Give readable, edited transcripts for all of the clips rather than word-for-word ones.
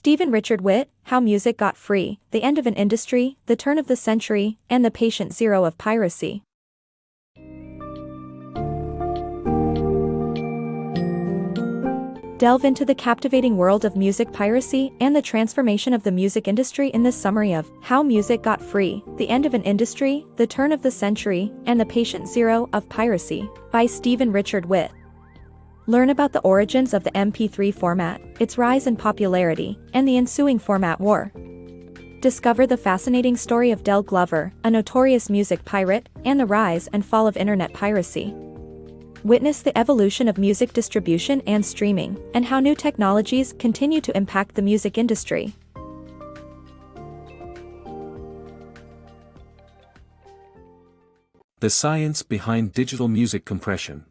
Stephen Richard Witt, How Music Got Free, The End of an Industry, The Turn of the Century, and the Patient Zero of Piracy. Delve into the captivating world of music piracy and the transformation of the music industry in this summary of How Music Got Free, The End of an Industry, The Turn of the Century, and the Patient Zero of Piracy, by Stephen Richard Witt. Learn about the origins of the MP3 format, its rise in popularity, and the ensuing format war. Discover the fascinating story of Del Glover, a notorious music pirate, and the rise and fall of internet piracy. Witness the evolution of music distribution and streaming, and how new technologies continue to impact the music industry. The science behind digital music compression.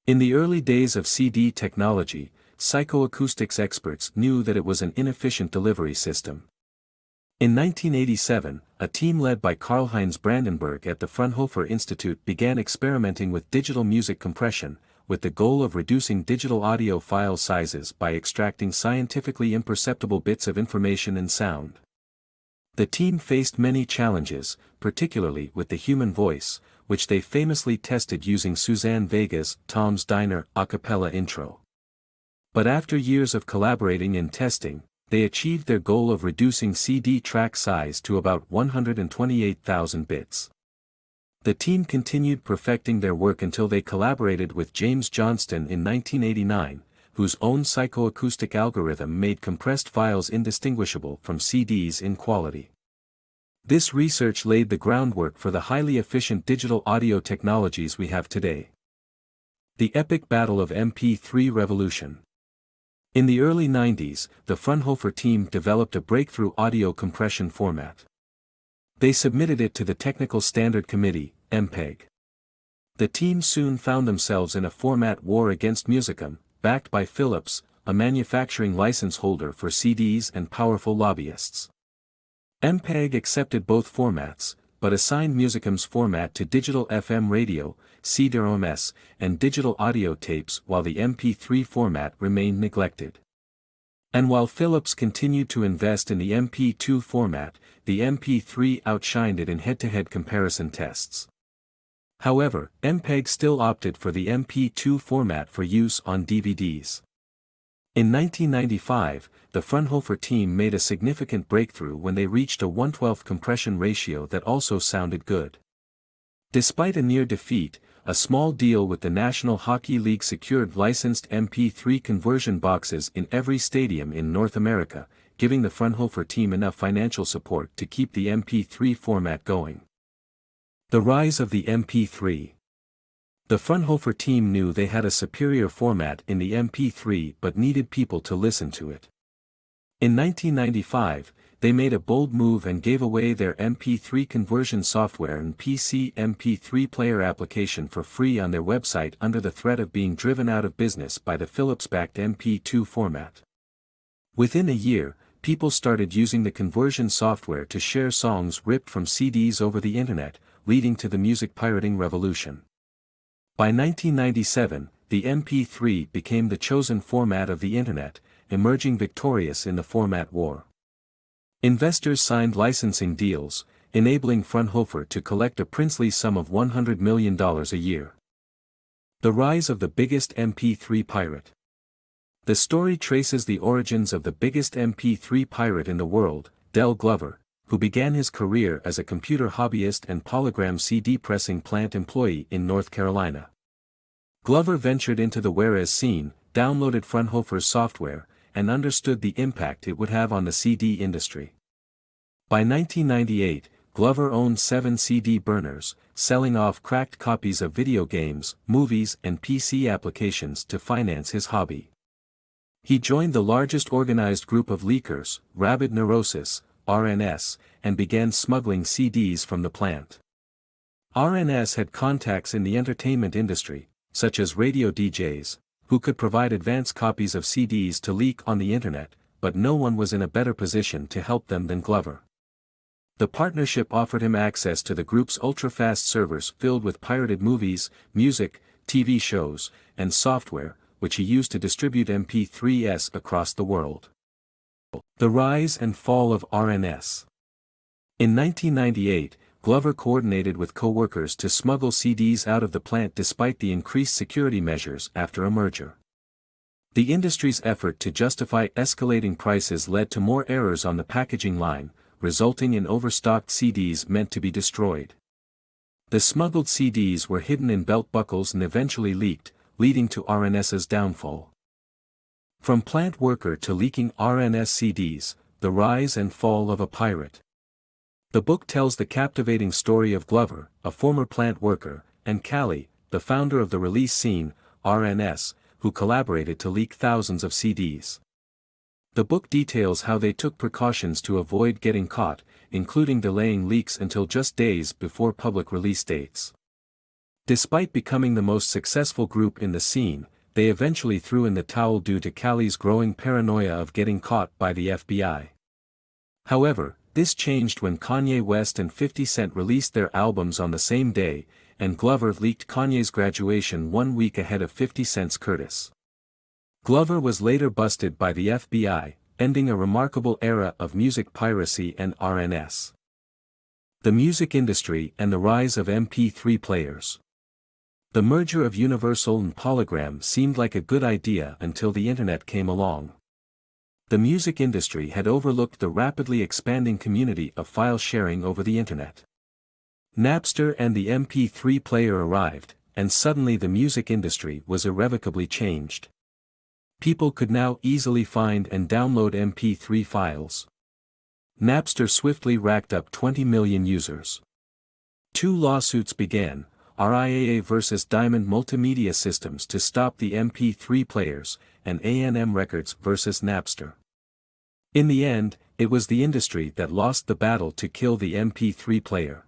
In the early days of CD technology, psychoacoustics experts knew that it was an inefficient delivery system. In 1987, a team led by Karl-Heinz Brandenburg at the Fraunhofer Institute began experimenting with digital music compression, with the goal of reducing digital audio file sizes by extracting scientifically imperceptible bits of information and sound. The team faced many challenges, particularly with the human voice, which they famously tested using Suzanne Vega's Tom's Diner a cappella intro. But after years of collaborating and testing, they achieved their goal of reducing CD track size to about 128,000 bits. The team continued perfecting their work until they collaborated with James Johnston in 1989, whose own psychoacoustic algorithm made compressed files indistinguishable from CDs in quality. This research laid the groundwork for the highly efficient digital audio technologies we have today. The epic battle of MP3 revolution. In the early 90s, the Fraunhofer team developed a breakthrough audio compression format. They submitted it to the Technical Standard Committee, MPEG. The team soon found themselves in a format war against Musicom, backed by Philips, a manufacturing license holder for CDs and powerful lobbyists. MPEG accepted both formats, but assigned Musicom's format to digital FM radio, CD-ROMs, and digital audio tapes while the MP3 format remained neglected. And while Philips continued to invest in the MP2 format, the MP3 outshined it in head-to-head comparison tests. However, MPEG still opted for the MP2 format for use on DVDs. In 1995, the Fraunhofer team made a significant breakthrough when they reached a 1/12 compression ratio that also sounded good. Despite a near defeat, a small deal with the National Hockey League secured licensed MP3 conversion boxes in every stadium in North America, giving the Fraunhofer team enough financial support to keep the MP3 format going. The rise of the MP3. The Fraunhofer team knew they had a superior format in the MP3 but needed people to listen to it. In 1995, they made a bold move and gave away their MP3 conversion software and PC MP3 player application for free on their website under the threat of being driven out of business by the Philips-backed MP2 format. Within a year, people started using the conversion software to share songs ripped from CDs over the internet, leading to the music pirating revolution. By 1997, the MP3 became the chosen format of the internet, emerging victorious in the format war. Investors signed licensing deals, enabling Fraunhofer to collect a princely sum of $100 million a year. The rise of the biggest MP3 pirate. The story traces the origins of the biggest MP3 pirate in the world, Del Glover, who began his career as a computer hobbyist and Polygram CD pressing plant employee in North Carolina. Glover ventured into the Whereas scene, downloaded Fraunhofer's software, and understood the impact it would have on the CD industry. By 1998, Glover owned 7 CD burners, selling off cracked copies of video games, movies and PC applications to finance his hobby. He joined the largest organized group of leakers, Rabid Neurosis, RNS, and began smuggling CDs from the plant. RNS had contacts in the entertainment industry, such as radio DJs, who could provide advance copies of CDs to leak on the internet, but no one was in a better position to help them than Glover. The partnership offered him access to the group's ultra-fast servers filled with pirated movies, music, TV shows, and software, which he used to distribute MP3s across the world. The rise and fall of RNS. In 1998, Glover coordinated with co-workers to smuggle CDs out of the plant despite the increased security measures after a merger. The industry's effort to justify escalating prices led to more errors on the packaging line, resulting in overstocked CDs meant to be destroyed. The smuggled CDs were hidden in belt buckles and eventually leaked, leading to RNS's downfall. From plant worker to leaking RNS CDs, the rise and fall of a pirate. The book tells the captivating story of Glover, a former plant worker, and Callie, the founder of the release scene, RNS, who collaborated to leak thousands of CDs. The book details how they took precautions to avoid getting caught, including delaying leaks until just days before public release dates. Despite becoming the most successful group in the scene, they eventually threw in the towel due to Callie's growing paranoia of getting caught by the FBI. However, this changed when Kanye West and 50 Cent released their albums on the same day, and Glover leaked Kanye's graduation 1 week ahead of 50 Cent's Curtis. Glover was later busted by the FBI, ending a remarkable era of music piracy and RNS. The music industry and the rise of MP3 players. The merger of Universal and Polygram seemed like a good idea until the internet came along. The music industry had overlooked the rapidly expanding community of file sharing over the internet. Napster and the MP3 player arrived, and suddenly the music industry was irrevocably changed. People could now easily find and download MP3 files. Napster swiftly racked up 20 million users. 2 lawsuits began, RIAA versus Diamond Multimedia Systems to stop the MP3 players, and A&M Records versus Napster. In the end, it was the industry that lost the battle to kill the MP3 player.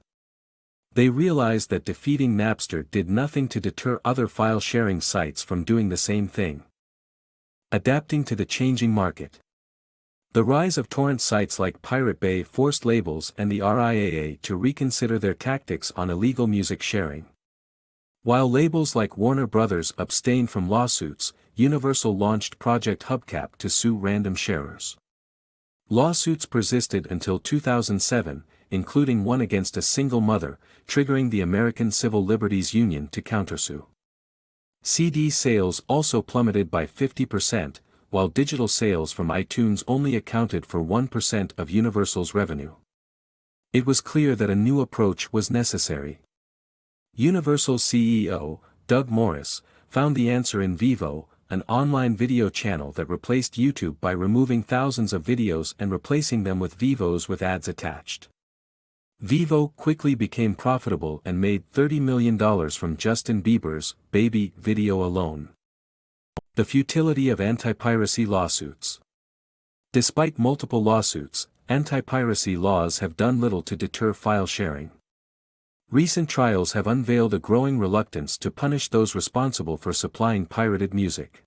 They realized that defeating Napster did nothing to deter other file-sharing sites from doing the same thing. Adapting to the changing market. The rise of torrent sites like Pirate Bay forced labels and the RIAA to reconsider their tactics on illegal music sharing. While labels like Warner Brothers abstained from lawsuits, Universal launched Project Hubcap to sue random sharers. Lawsuits persisted until 2007, including one against a single mother, triggering the American Civil Liberties Union to countersue. CD sales also plummeted by 50%, while digital sales from iTunes only accounted for 1% of Universal's revenue. It was clear that a new approach was necessary. Universal CEO, Doug Morris, found the answer in Vivo, an online video channel that replaced YouTube by removing thousands of videos and replacing them with Vivos with ads attached. Vivo quickly became profitable and made $30 million from Justin Bieber's Baby video alone. The futility of anti-piracy lawsuits. Despite multiple lawsuits, anti-piracy laws have done little to deter file sharing. Recent trials have unveiled a growing reluctance to punish those responsible for supplying pirated music.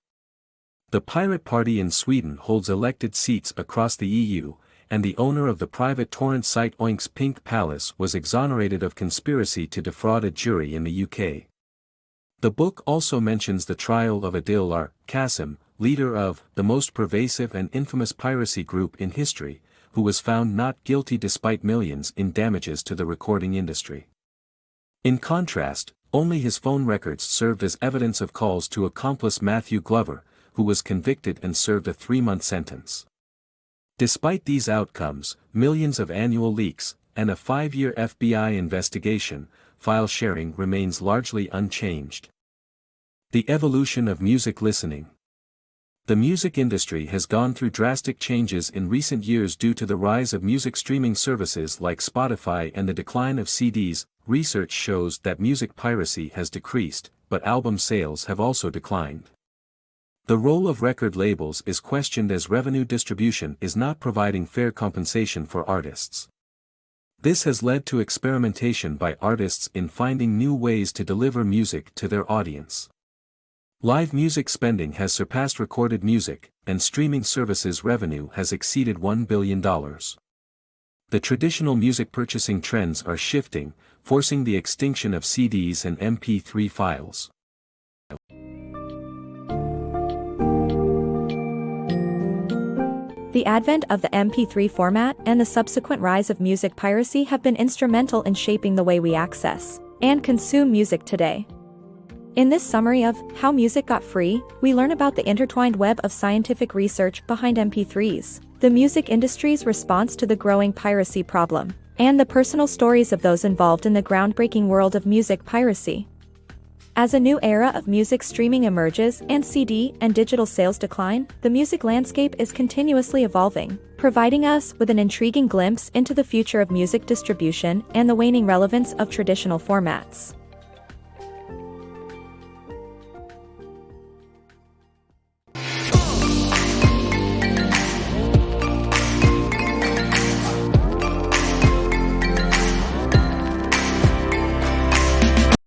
The Pirate Party in Sweden holds elected seats across the EU, and the owner of the private torrent site Oink's Pink Palace was exonerated of conspiracy to defraud a jury in the UK. The book also mentions the trial of Adil R. Qasim, leader of the most pervasive and infamous piracy group in history, who was found not guilty despite millions in damages to the recording industry. In contrast, only his phone records served as evidence of calls to accomplice Matthew Glover, who was convicted and served a 3-month sentence. Despite these outcomes, millions of annual leaks, and a 5-year FBI investigation, file sharing remains largely unchanged. The evolution of music listening. The music industry has gone through drastic changes in recent years due to the rise of music streaming services like Spotify and the decline of CDs. Research shows that music piracy has decreased, but album sales have also declined. The role of record labels is questioned as revenue distribution is not providing fair compensation for artists. This has led to experimentation by artists in finding new ways to deliver music to their audience. Live music spending has surpassed recorded music, and streaming services revenue has exceeded $1 billion. The traditional music purchasing trends are shifting, forcing the extinction of CDs and MP3 files. The advent of the MP3 format and the subsequent rise of music piracy have been instrumental in shaping the way we access and consume music today. In this summary of How Music Got Free, we learn about the intertwined web of scientific research behind MP3s, the music industry's response to the growing piracy problem, and the personal stories of those involved in the groundbreaking world of music piracy. As a new era of music streaming emerges and CD and digital sales decline, the music landscape is continuously evolving, providing us with an intriguing glimpse into the future of music distribution and the waning relevance of traditional formats.